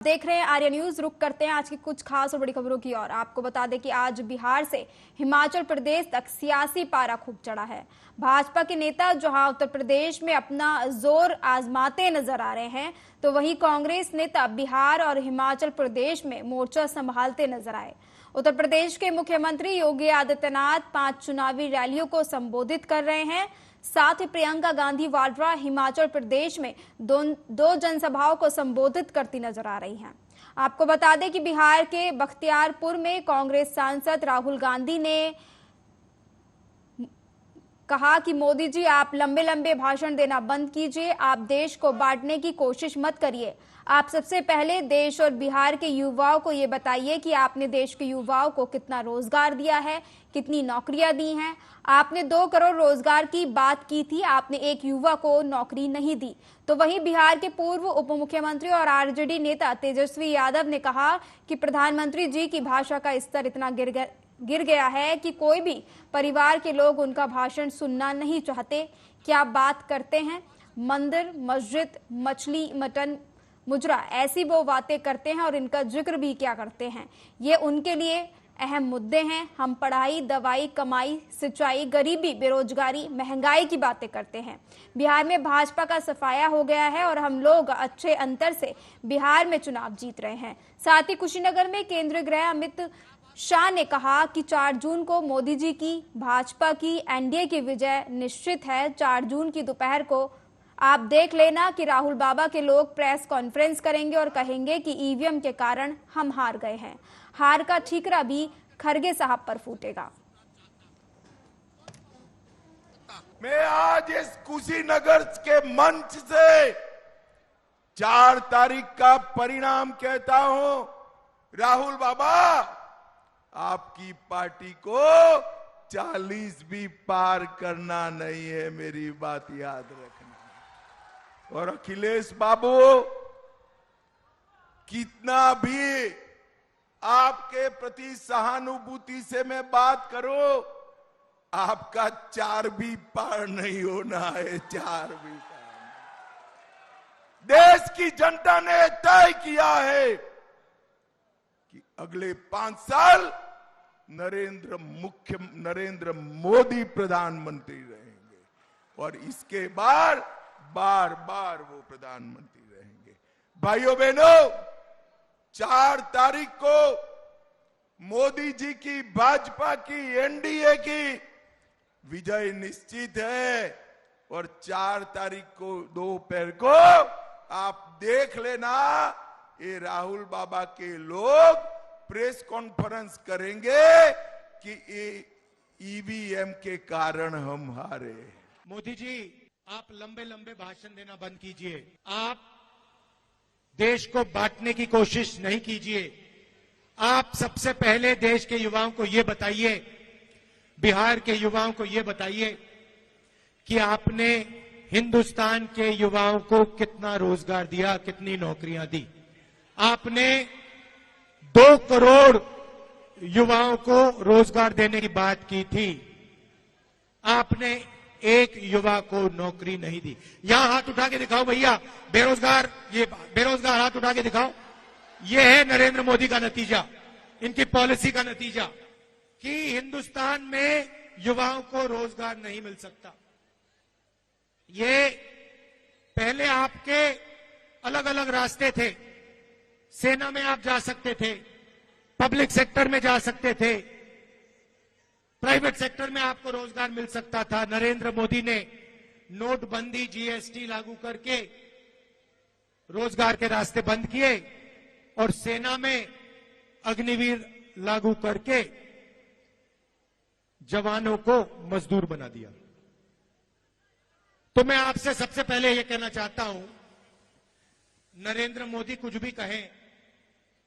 देख रहे हैं आर्य न्यूज। रुक करते हैं आज की कुछ खास और बड़ी खबरों की ओर। आपको बता दें कि आज बिहार से हिमाचल प्रदेश तक सियासी पारा खूब चढ़ा है। भाजपा के नेता जहां उत्तर प्रदेश में अपना जोर आजमाते नजर आ रहे हैं, तो वहीं कांग्रेस नेता बिहार और हिमाचल प्रदेश में मोर्चा संभालते नजर आए। उत्तर प्रदेश के मुख्यमंत्री योगी आदित्यनाथ 5 चुनावी रैलियों को संबोधित कर रहे हैं। साथ ही प्रियंका गांधी वाड्रा हिमाचल प्रदेश में दो जनसभाओं को संबोधित करती नजर आ रही हैं। आपको बता दें कि बिहार के बख्तियारपुर में कांग्रेस सांसद राहुल गांधी ने कहा कि मोदी जी, आप लंबे लंबे भाषण देना बंद कीजिए, आप देश को बांटने की कोशिश मत करिए। आप सबसे पहले देश और बिहार के युवाओं को ये बताइए कि आपने देश के युवाओं को कितना रोजगार दिया है, कितनी नौकरियां दी हैं। आपने 2 करोड़ रोजगार की बात की थी, आपने एक युवा को नौकरी नहीं दी। तो वहीं बिहार के पूर्व उप मुख्यमंत्री और आरजेडी नेता तेजस्वी यादव ने कहा कि प्रधानमंत्री जी की भाषा का स्तर इतना गिर गया है कि कोई भी परिवार के लोग उनका भाषण सुनना नहीं चाहते। क्या बात करते हैं, मंदिर, मस्जिद, मछली, मटन, मुजरा, ऐसी वो बातें करते हैं और इनका जिक्र भी क्या करते हैं। ये उनके लिए अहम मुद्दे हैं। हम पढ़ाई, दवाई, कमाई, सिंचाई, गरीबी, बेरोजगारी, महंगाई की बातें करते हैं। बिहार में भाजपा का सफाया हो गया है और हम लोग अच्छे अंतर से बिहार में चुनाव जीत रहे हैं। साथ ही कुशीनगर में केंद्रीय गृह अमित शाह ने कहा कि 4 जून को मोदी जी की भाजपा की एनडीए की विजय निश्चित है। 4 जून की दोपहर को आप देख लेना कि राहुल बाबा के लोग प्रेस कॉन्फ्रेंस करेंगे और कहेंगे कि ईवीएम के कारण हम हार गए हैं। हार का ठीकरा भी खरगे साहब पर फूटेगा। मैं आज इस कुशीनगर के मंच से 4 तारीख का परिणाम कहता हूं। राहुल बाबा, आपकी पार्टी को 40 भी पार करना नहीं है, मेरी बात याद रखना। और अखिलेश बाबू, कितना भी आपके प्रति सहानुभूति से मैं बात करूं, आपका 4 भी पार नहीं होना है। 4 भी पार। देश की जनता ने तय किया है कि अगले 5 साल नरेंद्र मोदी प्रधानमंत्री रहेंगे और इसके बाद बार बार वो प्रधानमंत्री रहेंगे। भाइयों बहनों, 4 तारीख को मोदी जी की भाजपा की एनडीए की विजय निश्चित है और 4 तारीख को दोपहर को आप देख लेना, ये राहुल बाबा के लोग प्रेस कॉन्फ्रेंस करेंगे कि ईवीएम के कारण हम हारे। मोदी जी, आप लंबे लंबे भाषण देना बंद कीजिए, आप देश को बांटने की कोशिश नहीं कीजिए। आप सबसे पहले देश के युवाओं को यह बताइए, बिहार के युवाओं को यह बताइए कि आपने हिंदुस्तान के युवाओं को कितना रोजगार दिया, कितनी नौकरियां दी। आपने 2 करोड़ युवाओं को रोजगार देने की बात की थी, आपने एक युवा को नौकरी नहीं दी। यहां हाथ उठा के दिखाओ भैया, बेरोजगार, ये बेरोजगार हाथ उठा के दिखाओ। ये है नरेंद्र मोदी का नतीजा, इनकी पॉलिसी का नतीजा कि हिंदुस्तान में युवाओं को रोजगार नहीं मिल सकता। ये पहले आपके अलग अलग रास्ते थे। सेना में आप जा सकते थे, पब्लिक सेक्टर में जा सकते थे, प्राइवेट सेक्टर में आपको रोजगार मिल सकता था। नरेंद्र मोदी ने नोटबंदी, जीएसटी लागू करके रोजगार के रास्ते बंद किए और सेना में अग्निवीर लागू करके जवानों को मजदूर बना दिया। तो मैं आपसे सबसे पहले यह कहना चाहता हूं, नरेंद्र मोदी कुछ भी कहें,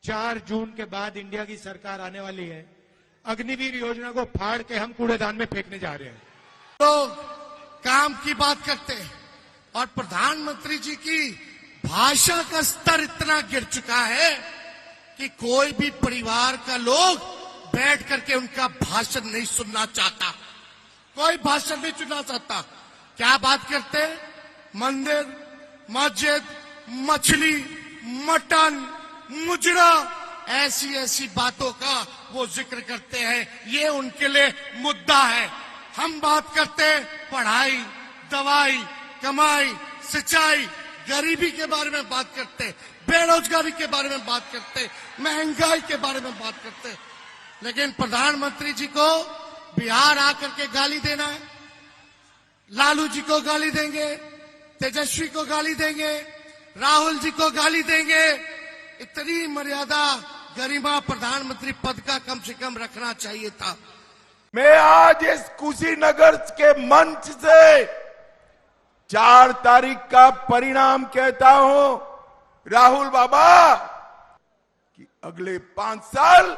4 जून के बाद इंडिया की सरकार आने वाली है। अग्निवीर योजना को फाड़ के हम कूड़ेदान में फेंकने जा रहे हैं। लोग काम की बात करते हैं और प्रधानमंत्री जी की भाषा का स्तर इतना गिर चुका है कि कोई भी परिवार का लोग बैठ करके उनका भाषण नहीं सुनना चाहता, कोई भाषण नहीं सुनना चाहता। क्या बात करते हैं, मंदिर, मस्जिद, मछली, मटन, मुजरा, ऐसी ऐसी बातों का वो जिक्र करते हैं। ये उनके लिए मुद्दा है। हम बात करते हैं पढ़ाई, दवाई, कमाई, सिंचाई, गरीबी के बारे में बात करते, बेरोजगारी के बारे में बात करते, महंगाई के बारे में बात करते। लेकिन प्रधानमंत्री जी को बिहार आकर के गाली देना है, लालू जी को गाली देंगे, तेजस्वी को गाली देंगे, राहुल जी को गाली देंगे। इतनी मर्यादा, गरिमा प्रधानमंत्री पद का कम से कम रखना चाहिए था। मैं आज इस कुशीनगर के मंच से 4 तारीख का परिणाम कहता हूं, राहुल बाबा, कि अगले 5 साल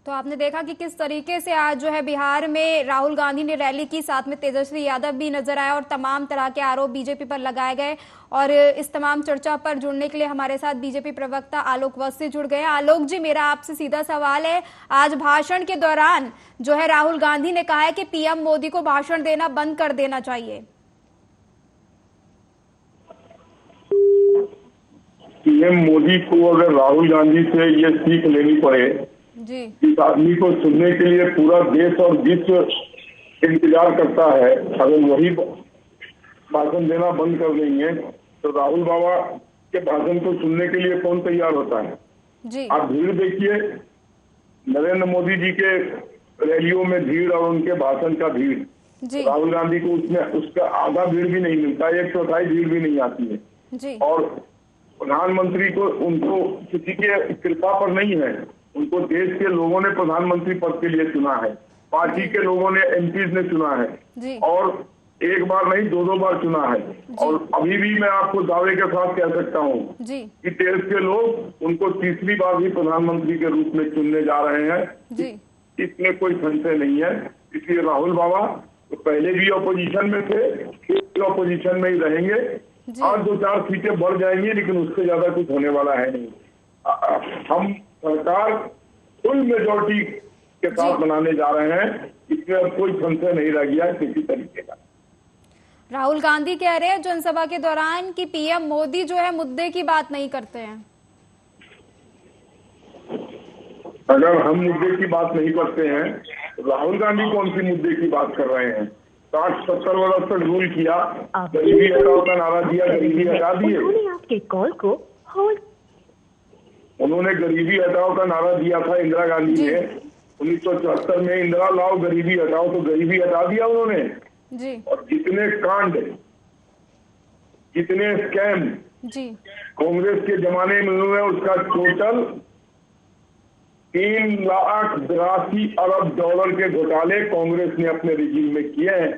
तो आपने देखा कि किस तरीके से आज जो है बिहार में राहुल गांधी ने रैली की, साथ में तेजस्वी यादव भी नजर आया और तमाम तरह के आरोप बीजेपी पर लगाए गए। और इस तमाम चर्चा पर जुड़ने के लिए हमारे साथ बीजेपी प्रवक्ता आलोक वत्स जुड़ गए। आलोक जी, मेरा आपसे सीधा सवाल है, आज भाषण के दौरान जो है राहुल गांधी ने कहा है कि पीएम मोदी को भाषण देना बंद कर देना चाहिए। पीएम मोदी को अगर राहुल गांधी से ये सीख लेनी पड़े जी, इस आदमी को सुनने के लिए पूरा देश और विश्व इंतजार करता है, अगर वही भाषण देना बंद कर देंगे तो राहुल बाबा के भाषण को सुनने के लिए कौन तैयार होता है? जी। आप भीड़ देखिए, नरेंद्र मोदी जी के रैलियों में भीड़ और उनके भाषण का भीड़, जी। राहुल गांधी को उसमें उसका आधा भीड़ भी नहीं मिलता, 1/4 भीड़ भी नहीं आती है। जी। और प्रधानमंत्री को, उनको किसी के कृपा पर नहीं है, उनको देश के लोगों ने प्रधानमंत्री पद के लिए चुना है, पार्टी के लोगों ने, एमपीज ने चुना है, जी। और एक बार नहीं 2-2 बार चुना है। और अभी भी मैं आपको दावे के साथ कह सकता हूँ जी। कि देश के लोग उनको तीसरी बार भी प्रधानमंत्री के रूप में चुनने जा रहे हैं। जी। इसमें कोई संशय नहीं है। इसलिए राहुल बाबा तो पहले भी ऑपोजिशन में थे, फिर ऑपोजिशन में ही रहेंगे। आज 2-4 सीटें बढ़ जाएंगी, लेकिन उससे ज्यादा कुछ होने वाला है नहीं। हम सरकार फुल मेजोरिटी के साथ बनाने जा रहे हैं, इसमें अब कोई संशय नहीं रह गया किसी तरीके का। राहुल गांधी कह रहे हैं जनसभा के दौरान कि पीएम मोदी जो है मुद्दे की बात नहीं करते हैं। अगर हम मुद्दे की बात नहीं करते हैं तो राहुल गांधी कौन सी मुद्दे की बात कर रहे हैं? 60-70 वर्ष तक रूल किया, गरीबी हटाओ का नारा दिया, गरीबी हटा दिए। आपके कॉल को होल्ड, उन्होंने गरीबी हटाओ का नारा दिया था इंदिरा गांधी ने 1974 में, इंदिरा लाओ गरीबी हटाओ, तो गरीबी हटा दिया उन्होंने। जी। और जितने कांड, जितने स्कैम जी। कांग्रेस के जमाने में हुए, उसका टोटल $3,82 अरब के घोटाले कांग्रेस ने अपने रिजीम में किए हैं।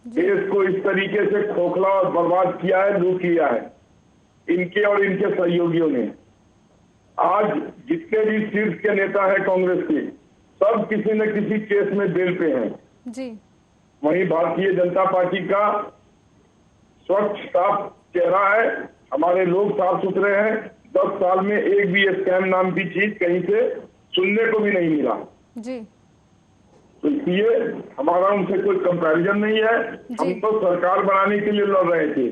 देश को इस तरीके से खोखला और बर्बाद किया है, लूट किया है इनके और इनके सहयोगियों ने। आज जितने भी शीर्ष के नेता हैं कांग्रेस के, सब किसी न किसी केस में जेल पे हैं। जी। वहीं भारतीय जनता पार्टी का स्वच्छ साफ चेहरा है, हमारे लोग साफ सुथरे हैं। 10 साल में एक भी स्कैम नाम की चीज कहीं से सुनने को भी नहीं मिला। जी। तो इसलिए हमारा उनसे कोई कंपैरिजन नहीं है। हम तो सरकार बनाने के लिए लड़ रहे थे,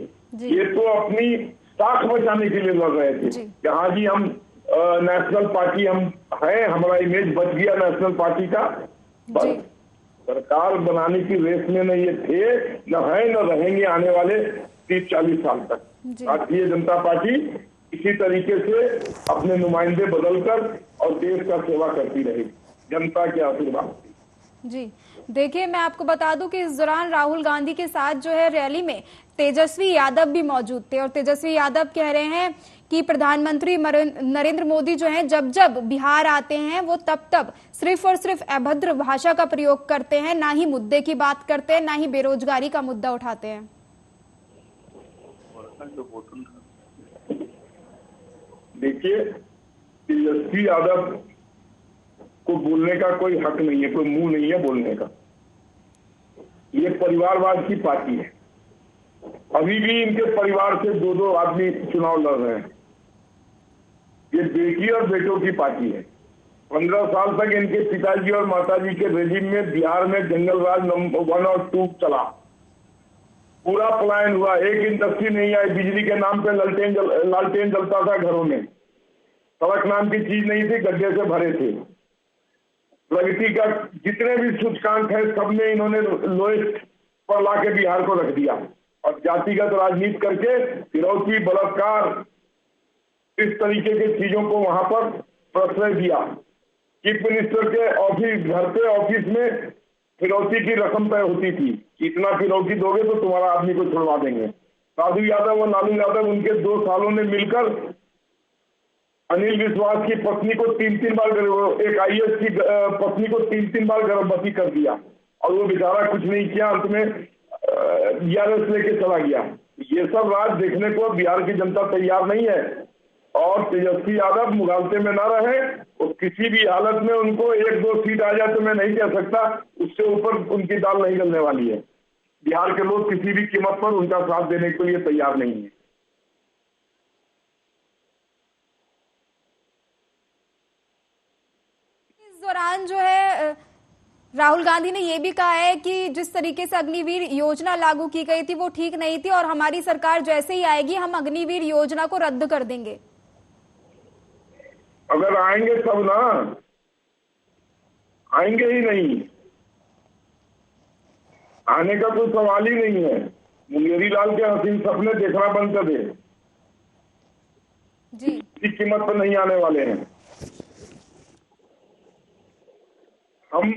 ये तो अपनी साख बचाने के लिए लड़ रहे थे। यहाँ जी हम नेशनल पार्टी हम है, हमारा इमेज बच गया नेशनल पार्टी का, बस सरकार बनाने की रेस में न ये थे, न है, न रहेंगे आने वाले 30-40 साल तक। भारतीय जनता पार्टी इसी तरीके से अपने नुमाइंदे बदलकर और देश का सेवा करती रहेगी, जनता के आशीर्वाद। जी देखिए, मैं आपको बता दूं कि इस दौरान राहुल गांधी के साथ जो है रैली में तेजस्वी यादव भी मौजूद थे और तेजस्वी यादव कह रहे हैं कि प्रधानमंत्री नरेंद्र मोदी जो हैं जब जब बिहार आते हैं वो तब सिर्फ और सिर्फ अभद्र भाषा का प्रयोग करते हैं, ना ही मुद्दे की बात करते हैं, ना ही बेरोजगारी का मुद्दा उठाते हैं। देखिए, तेजस्वी यादव को बोलने का कोई हक नहीं है, कोई मुंह नहीं है बोलने का। ये परिवारवाद की पार्टी है। अभी भी इनके परिवार से 2-2 आदमी चुनाव लड़ रहे हैं। ये बेटी और बेटों की पार्टी है। 15 साल तक इनके पिताजी और माताजी के रेजिम में बिहार में जंगल राज नंबर 1 और 2 चला। पूरा पलायन हुआ, एक इंडस्ट्री नहीं आई, बिजली के नाम पे लालटेन जलता था घरों में, सड़क नाम की चीज नहीं थी, गड्ढे से भरे थे। प्रगति का जितने भी सूचकांक है सब में इन्होंने लोएस्ट पर लाके बिहार को रख दिया और जातिगत राजनीति करके फिरौती, बलात्कार, इस तरीके की चीजों को वहां पर प्रश्रय दिया। चीफ मिनिस्टर के ऑफिस, घर पे ऑफिस में फिरौती की रकम तय होती थी, इतना फिरौती दोगे तो तुम्हारा आदमी को छुड़वा देंगे। साधु यादव और लालू यादव उनके 2 सालों ने मिलकर अनिल विश्वास की पत्नी को 3-3 बार, एक IAS की पत्नी को 3-3 बार गर्भवती कर दिया और वो बेचारा कुछ नहीं किया, अंत में BRS लेके चला गया। ये सब राज देखने को बिहार की जनता तैयार नहीं है और तेजस्वी यादव मुगालते में ना रहे। और किसी भी हालत में उनको 1-2 सीट आ जाए तो मैं नहीं कह सकता, उससे ऊपर उनकी दाल नहीं गलने वाली है। बिहार के लोग किसी भी कीमत पर उनका साथ देने के लिए तैयार नहीं है। इस दौरान जो है राहुल गांधी ने यह भी कहा है कि जिस तरीके से अग्निवीर योजना लागू की गई थी वो ठीक नहीं थी और हमारी सरकार जैसे ही आएगी हम अग्निवीर योजना को रद्द कर देंगे। अगर आएंगे तब ना, आएंगे ही नहीं, आने का कोई सवाल ही नहीं है। मुंगेरी लाल के हसीन सपने देखना बंद कर दे जी, इस कीमत पर नहीं आने वाले हैं। हम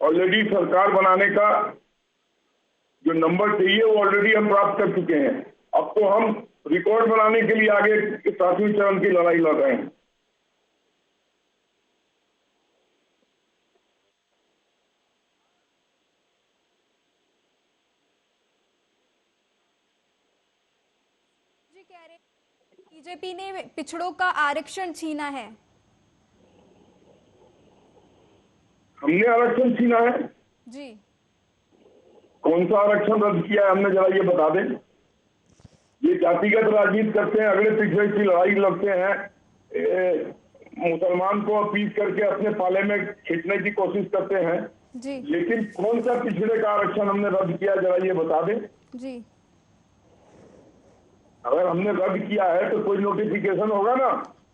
ऑलरेडी सरकार बनाने का जो नंबर चाहिए वो ऑलरेडी हम प्राप्त कर चुके हैं। अब तो हम रिकॉर्ड बनाने के लिए आगे 7वें चरण की लड़ाई लड़ रहे हैं। कह रहे बीजेपी ने पिछड़ों का आरक्षण छीना है। हमने आरक्षण छीना है जी, कौन सा आरक्षण रद्द किया है हमने, जरा ये बता दें। ये जातिगत राजनीति करते हैं, अगले पिछड़े की लड़ाई लड़ते हैं, मुसलमान को अपील करके अपने पाले में खींचने की कोशिश करते हैं जी, लेकिन कौन सा पिछड़े का आरक्षण हमने रद्द किया, जरा ये बता दें। जी। अगर हमने रद्द किया है तो कोई नोटिफिकेशन होगा ना,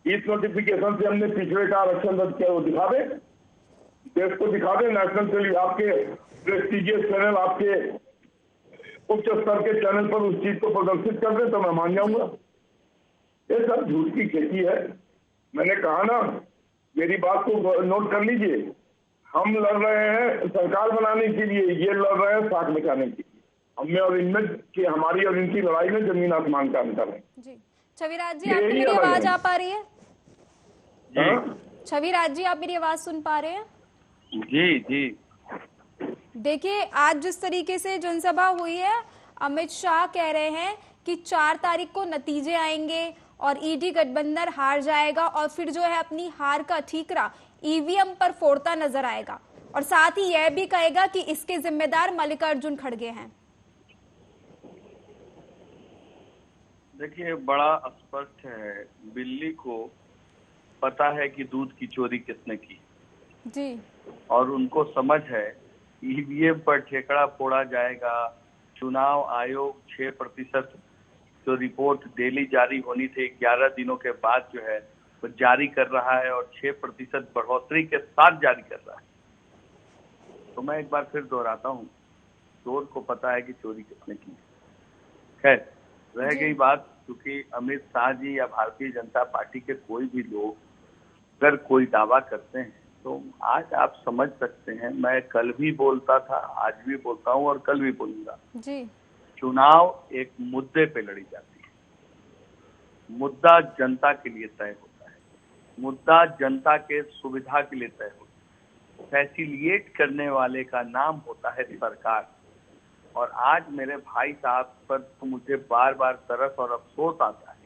इस नोटिफिकेशन से हमने पिछड़े का आरक्षण रद्द किया, वो दिखा दे, देश को दिखा दे। नेशनल टेली, आपके प्रेस्टिजियस चैनल, आपके उच्च स्तर के चैनल पर उस चीज को प्रदर्शित कर दे तो मैं मान जाऊंगा। ये सब झूठ की खेती है। मैंने कहा ना, मेरी बात को नोट कर लीजिए, हम लड़ रहे हैं सरकार बनाने के लिए, ये लड़ रहे हैं साख बचाने के लिए। हमें और इनमें कि हमारी और इनकी लड़ाई में जमीन आसमान का अंतर है। जी, छविराज जी, आपको मेरी आवाज आ पा रही है? छविराज जी, आप मेरी आवाज सुन पा रहे हैं? जी जी। देखिए, आज जिस तरीके से जनसभा हुई है, अमित शाह कह रहे हैं कि 4 तारीख को नतीजे आएंगे और ईडी गठबंधन हार जाएगा और फिर जो है अपनी हार का ठीकरा ईवीएम पर फोड़ता नजर आएगा और साथ ही यह भी कहेगा कि इसके जिम्मेदार मल्लिकार्जुन खड़गे हैं। देखिए, बड़ा स्पष्ट है, बिल्ली को पता है कि दूध की चोरी किसने की जी, और उनको समझ है ईवीएम पर ठेकड़ा फोड़ा जाएगा। चुनाव आयोग 6% जो रिपोर्ट डेली जारी होनी थी 11 दिनों के बाद जो है वो जारी कर रहा है और 6% बढ़ोतरी के साथ जारी कर रहा है। तो मैं एक बार फिर दोहराता हूँ, चोर को पता है कि चोरी किसने की। खैर, रह गई बात, क्योंकि अमित शाह जी या भारतीय जनता पार्टी के कोई भी लोग अगर कोई दावा करते हैं तो आज आप समझ सकते हैं, मैं कल भी बोलता था, आज भी बोलता हूं और कल भी बोलूंगा जी। चुनाव एक मुद्दे पे लड़ी जाती है। मुद्दा जनता के लिए तय होता है, मुद्दा जनता के सुविधा के लिए तय होता है। फैसिलिएट करने वाले का नाम होता है सरकार। और आज मेरे भाई साहब पर तो मुझे बार बार तरस और अफसोस आता है,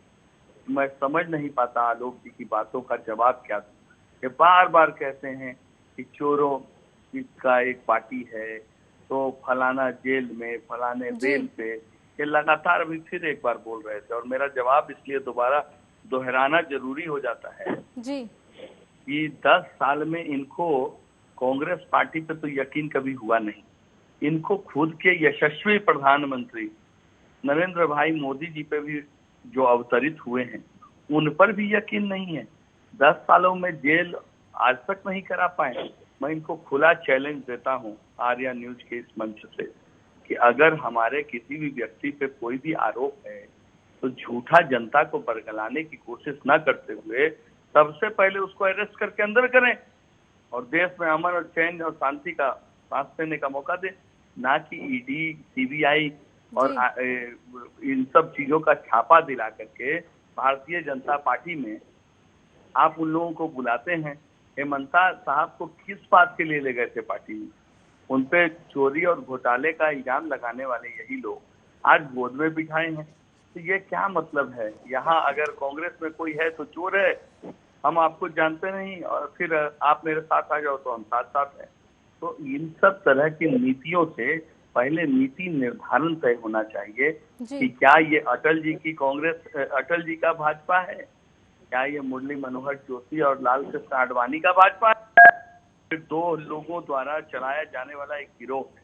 मैं समझ नहीं पाता आलोक जी की बातों का जवाब क्या दूं। ये बार बार कहते हैं कि चोरों का एक पार्टी है तो फलाना जेल में, फलाने बेल पे, ये लगातार अभी फिर एक बार बोल रहे थे और मेरा जवाब इसलिए दोबारा दोहराना जरूरी हो जाता है जी कि 10 साल में इनको कांग्रेस पार्टी पे तो यकीन कभी हुआ नहीं, इनको खुद के यशस्वी प्रधानमंत्री नरेंद्र भाई मोदी जी पे भी जो अवतरित हुए हैं उन पर भी यकीन नहीं है। 10 सालों में जेल आज तक नहीं करा पाए। मैं इनको खुला चैलेंज देता हूं आर्या न्यूज के इस मंच से कि अगर हमारे किसी भी व्यक्ति पे कोई भी आरोप है तो झूठा जनता को बरगलाने की कोशिश न करते हुए सबसे पहले उसको अरेस्ट करके अंदर करें और देश में अमन और चैन और शांति का सांस लेने का मौका दें, ना कि ईडी, सीबीआई और इन सब चीजों का छापा दिला करके भारतीय जनता पार्टी में आप उन लोगों को बुलाते हैं। हेमंता साहब को किस बात के लिए ले गए थे पार्टी में? उनपे चोरी और घोटाले का इल्जाम लगाने वाले यही लोग आज गोद में बिठाए हैं। तो ये क्या मतलब है? यहाँ अगर कांग्रेस में कोई है तो चोर है, हम आपको जानते नहीं और फिर आप मेरे साथ आ जाओ तो हम साथ साथ हैं। तो इन सब तरह की नीतियों से पहले नीति निर्धारण तय होना चाहिए कि क्या ये अटल जी की कांग्रेस, अटल जी का भाजपा है, क्या ये मुरली मनोहर जोशी और लाल कृष्ण आडवाणी का भाजपा है, फिर दो लोगों द्वारा चलाया जाने वाला एक गिरोह है।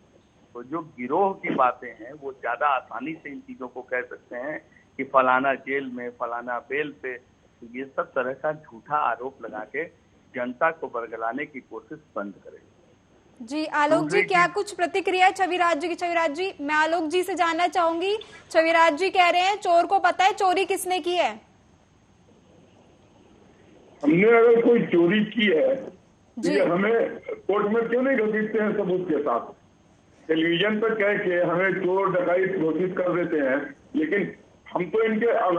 तो जो गिरोह की बातें हैं वो ज्यादा आसानी से इन चीजों को कह सकते हैं कि फलाना जेल में, फलाना बेल पे। तो ये सब तरह का झूठा आरोप लगा के जनता को बरगलाने की कोशिश बंद करें। जी आलोक जी, क्या कुछ प्रतिक्रिया है छविराज जी की? छविराज जी, मैं आलोक जी से जानना चाहूंगी। छविराज जी कह रहे हैं चोर को पता है चोरी किसने की है। हमने अगर कोई चोरी की है तो हमें कोर्ट में क्यों नहीं घसीटते हैं सबूत के साथ? टेलीविजन पर कह के हमें चोर डकैत घोषित कर देते हैं, लेकिन हम तो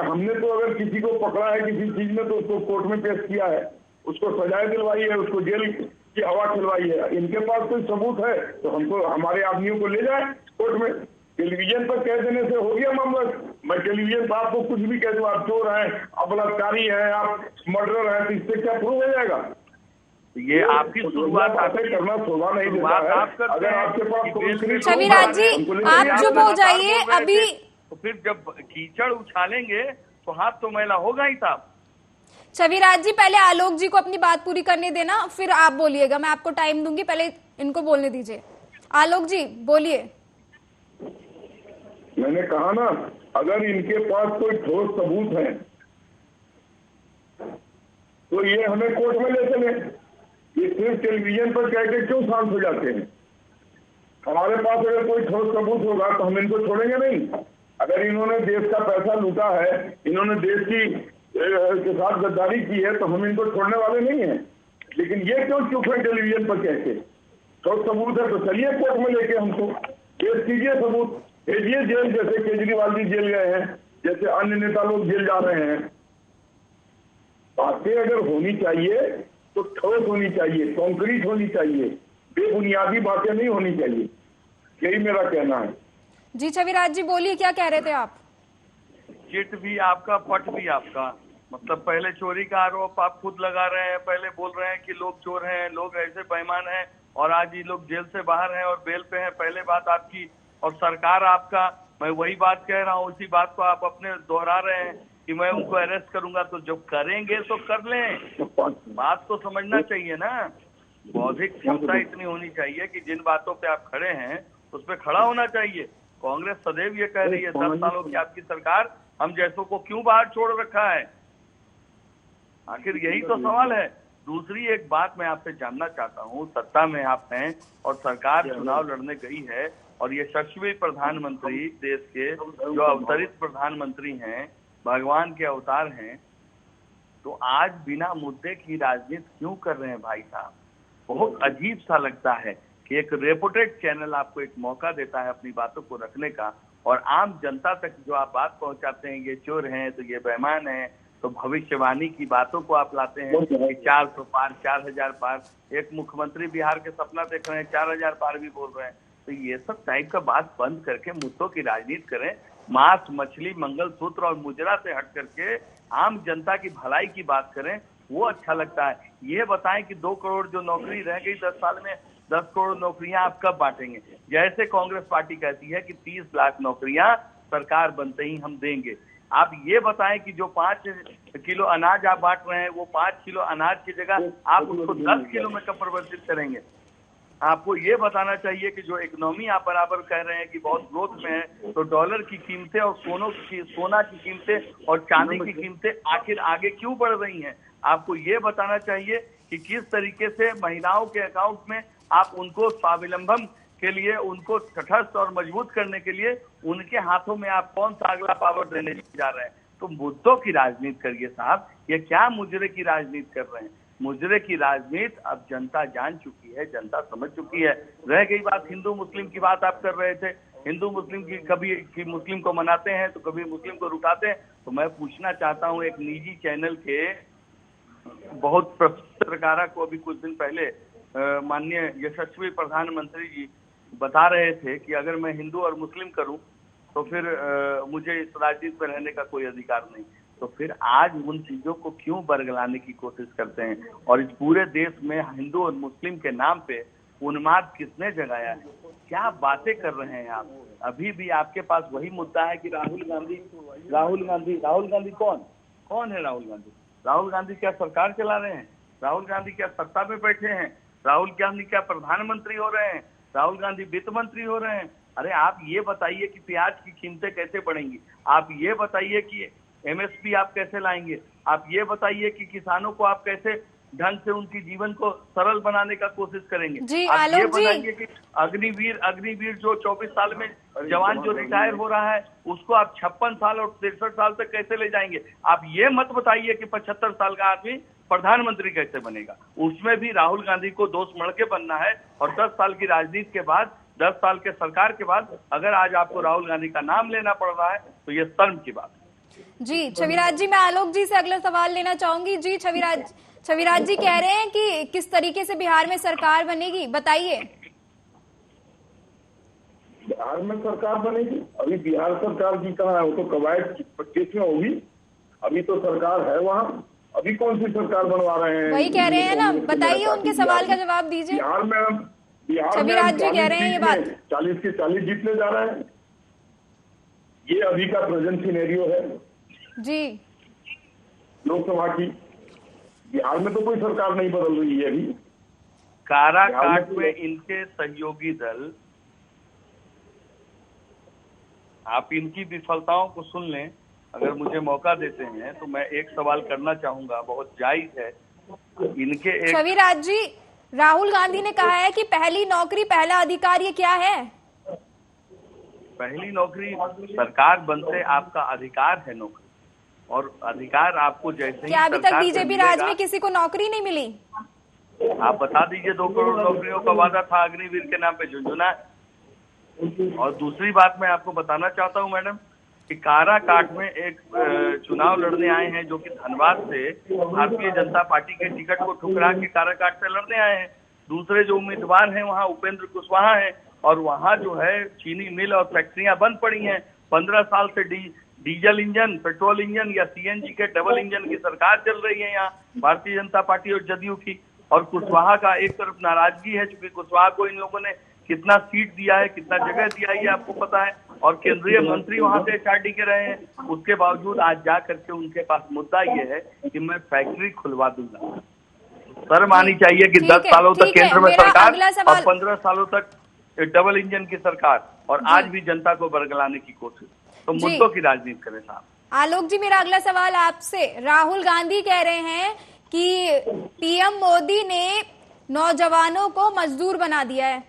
हमने तो अगर किसी को पकड़ा है किसी चीज में तो उसको कोर्ट में पेश किया है, उसको सजाएं दिलवाई है, उसको जेल की हवा खिलवाई है। इनके पास कोई सबूत है तो हमको, हमारे आदमियों को ले जाए कोर्ट में। टेलीविजन पर कह देने से हो गया मामला। मैं टेलीविजन पर आपको कुछ भी कह दूं, आप चोर हैं, आप बलात्कारी हैं, आप मर्डर हैं, तो इससे क्या प्रूव हो जाएगा? ये आपकी शुरुआत करना शोभा नहीं देता है। अगर आपके पास छविराज जी आप चुप हो जाइए अभी। तो फिर जब कीचड़ उछालेंगे तो हाथ तो मैला होगा ही साहब। छविराज जी पहले आलोक जी को अपनी बात पूरी करने देना, फिर आप बोलिएगा। मैं आपको टाइम दूंगी, पहले इनको बोलने दीजिए। आलोक जी बोलिए। मैंने कहा ना, अगर इनके पास कोई ठोस सबूत है तो ये हमें कोर्ट में ले चले। ये सिर्फ टेलीविजन पर कह के क्यों शांत हो जाते हैं? हमारे पास अगर कोई ठोस सबूत होगा तो हम इनको छोड़ेंगे नहीं। अगर इन्होंने देश का पैसा लूटा है, इन्होंने देश के साथ गद्दारी की है, तो हम इनको छोड़ने वाले नहीं हैं। लेकिन ये क्यों चुप है टेलीविजन पर कह के? ठोस सबूत है तो चलिए कोर्ट में लेके हमको पेश कीजिए सबूत, भेजिए जेल, जैसे केजरीवाल जी जेल गए हैं, जैसे अन्य नेता लोग जेल जा रहे हैं। बातें अगर होनी चाहिए तो ठोस होनी चाहिए, कॉन्क्रीट होनी चाहिए, बेबुनियादी बातें नहीं होनी चाहिए। यही मेरा कहना है। जी छविराज जी बोलिए, क्या कह रहे थे आप? चिट भी आपका, पट भी आपका। मतलब पहले चोरी का आरोप आप खुद लगा रहे हैं, पहले बोल रहे हैं कि लोग चोर हैं, लोग ऐसे बेईमान हैं, और आज ये लोग जेल से बाहर हैं और बेल पे हैं। पहले बात आपकी और सरकार आपका। मैं वही बात कह रहा हूँ, उसी बात को आप अपने दोहरा रहे हैं कि मैं उनको अरेस्ट करूंगा। तो जब करेंगे तो कर लें, बात तो समझना चाहिए ना। बौद्धिक क्षमता इतनी होनी चाहिए कि जिन बातों पे आप खड़े हैं उस पर खड़ा होना चाहिए। कांग्रेस सदैव ये कह रही है 10 सालों की आपकी सरकार, हम जैसों को क्यों बाहर छोड़ रखा है? आखिर यही तो सवाल है। दूसरी एक बात मैं आपसे जानना चाहता हूँ, सत्ता में आप हैं और सरकार चुनाव लड़ने गई है और ये यशस्वी प्रधानमंत्री, देश के जो अवतरित प्रधानमंत्री हैं, भगवान के अवतार हैं, तो आज बिना मुद्दे की राजनीति क्यों कर रहे हैं भाई साहब? बहुत अजीब सा लगता है कि एक रेपुटेड चैनल आपको एक मौका देता है अपनी बातों को रखने का, और आम जनता तक जो आप बात पहुंचाते हैं, ये चोर हैं तो ये बेईमान हैं, तो भविष्यवाणी की बातों को आप लाते हैं कि 400 पार, 4000 पार। एक मुख्यमंत्री बिहार के सपना देख रहे हैं, 4000 पार भी बोल रहे हैं। तो ये सब टाइप का बात बंद करके मुद्दों की राजनीति करें। मांस, मछली, मंगलसूत्र और मुजरा से हट करके आम जनता की भलाई की बात करें, वो अच्छा लगता है। ये बताएं कि 2 करोड़ जो नौकरी रह गई 10 साल में, 10 करोड़ नौकरियां आप कब बांटेंगे? जैसे कांग्रेस पार्टी कहती है कि 30 लाख नौकरियां सरकार बनते ही हम देंगे। आप ये बताएं कि जो 5 किलो अनाज आप बांट रहे हैं वो 5 किलो अनाज की जगह आप उसको 10 किलो में कब परिवर्तित करेंगे। आपको ये बताना चाहिए कि जो इकोनॉमी आप बराबर कह रहे हैं कि बहुत ग्रोथ में है, तो डॉलर की कीमतें और सोना की कीमतें और चांदी की कीमतें आखिर आगे क्यों बढ़ रही हैं। आपको ये बताना चाहिए कि किस तरीके से महिलाओं के अकाउंट में आप उनको स्वावलंबन के लिए, उनको तटस्थ और मजबूत करने के लिए उनके हाथों में आप कौन सा अगला पावर देने जा रहे हैं। तो मुद्दों की राजनीति करिए साहब, ये क्या मुजरे की राजनीति कर रहे हैं। मुजरे की राजनीति अब जनता जान चुकी है, जनता समझ चुकी है। रह गई बात हिंदू मुस्लिम की, बात आप कर रहे थे, हिंदू मुस्लिम की, कभी मुस्लिम को मनाते हैं तो कभी मुस्लिम को रुकाते हैं। तो मैं पूछना चाहता हूं, एक निजी चैनल के बहुत पत्रकारा को अभी कुछ दिन पहले माननीय यशस्वी प्रधानमंत्री जी बता रहे थे कि अगर मैं हिंदू और मुस्लिम करूं तो फिर मुझे इस राजनीति में रहने का कोई अधिकार नहीं। तो फिर आज उन चीजों को क्यों बरगलाने की कोशिश करते हैं। और इस पूरे देश में हिंदू और मुस्लिम के नाम पे उन्माद किसने जगाया है, क्या बातें कर रहे हैं आप। अभी भी आपके पास वही मुद्दा है कि राहुल गांधी कौन है। राहुल गांधी क्या सरकार चला रहे हैं, राहुल गांधी क्या सत्ता में बैठे हैं, राहुल गांधी क्या प्रधानमंत्री हो रहे हैं, राहुल गांधी वित्त मंत्री हो रहे हैं। अरे आप ये बताइए कि प्याज की कीमतें कैसे बढ़ेंगी, आप ये बताइए कि एमएसपी आप कैसे लाएंगे, आप ये बताइए कि किसानों को आप कैसे ढंग से उनकी जीवन को सरल बनाने का कोशिश करेंगे। जी, आप ये बताइए कि अग्निवीर जो 24 साल में जवान जो रिटायर हो रहा है उसको आप 56 साल और 63 साल तक कैसे ले जाएंगे। आप ये मत बताइए कि 75 साल का आदमी प्रधानमंत्री कैसे बनेगा। उसमें भी राहुल गांधी को दोष मढ़ के बनना है। और 10 साल की राजनीति के बाद, 10 साल के सरकार के बाद अगर आज आपको राहुल गांधी का नाम लेना पड़ रहा है तो ये शर्म की बात है। जी छविराज जी, मैं आलोक जी से अगला सवाल लेना चाहूंगी। जी छविराज जी कह रहे हैं कि किस तरीके से बिहार में सरकार बनेगी, बताइए। बिहार में सरकार बनेगी, अभी बिहार सरकार की कहाँ है, वो तो कवायद 25 में होगी। अभी तो सरकार है वहाँ, अभी कौन सी सरकार बनवा रहे हैं। वही कह रहे हैं ना, बताइए, उनके सवाल का जवाब दीजिए। बिहार में छविराज जी कह रहे हैं ये बात, 40 के 40 जीतने जा रहे हैं। ये अभी का प्रेजेंट सिनेरियो है जी लोकसभा की। बिहार में तो कोई सरकार नहीं बदल रही है अभी। काराकाट में इनके सहयोगी दल, आप इनकी विफलताओं को सुन लें, अगर मुझे मौका देते हैं तो मैं एक सवाल करना चाहूंगा, बहुत जायज है। इनके एक छविराज जी, राहुल गांधी ने कहा है कि पहली नौकरी पहला अधिकार, ये क्या है। पहली नौकरी सरकार बनते आपका अधिकार है नौकरी, और अधिकार आपको जैसे ही क्या अभी तक बीजेपी राज में किसी को नौकरी नहीं मिली। आप बता दीजिए, 2 करोड़ नौकरियों का वादा था अग्निवीर के नाम पे झुंझुना। और दूसरी बात मैं आपको बताना चाहता हूं मैडम कि काराकाट में एक चुनाव लड़ने आए हैं जो कि धनबाद से भारतीय जनता पार्टी के टिकट को ठुकरा के काराकाट से लड़ने आए हैं। दूसरे जो उम्मीदवार हैं वहाँ उपेंद्र कुशवाहा हैं, और वहाँ जो है चीनी मिल और फैक्ट्रियां बंद पड़ी हैं। 15 साल से डीजल इंजन, पेट्रोल इंजन या सीएनजी के डबल इंजन की सरकार चल रही है यहाँ भारतीय जनता पार्टी और जदयू की। और कुशवाहा का एक तरफ नाराजगी है, क्योंकि कुशवाहा को इन लोगों ने कितना सीट दिया है, कितना जगह दिया है, ये आपको पता है। और केंद्रीय मंत्री वहां से एचआरडी के रहे हैं, उसके बावजूद आज जा करके उनके पास मुद्दा ये है कि मैं फैक्ट्री खुलवा दूंगा। शर्म आनी चाहिए कि 10 सालों तक केंद्र में सरकार और 15 सालों तक डबल इंजन की सरकार, और आज भी जनता को बरगलाने की कोशिश। तो मुद्दों की राजनीति करें साहब। आलोक जी, मेरा अगला सवाल आपसे, राहुल गांधी कह रहे हैं कि पीएम मोदी ने नौजवानों को मजदूर बना दिया है।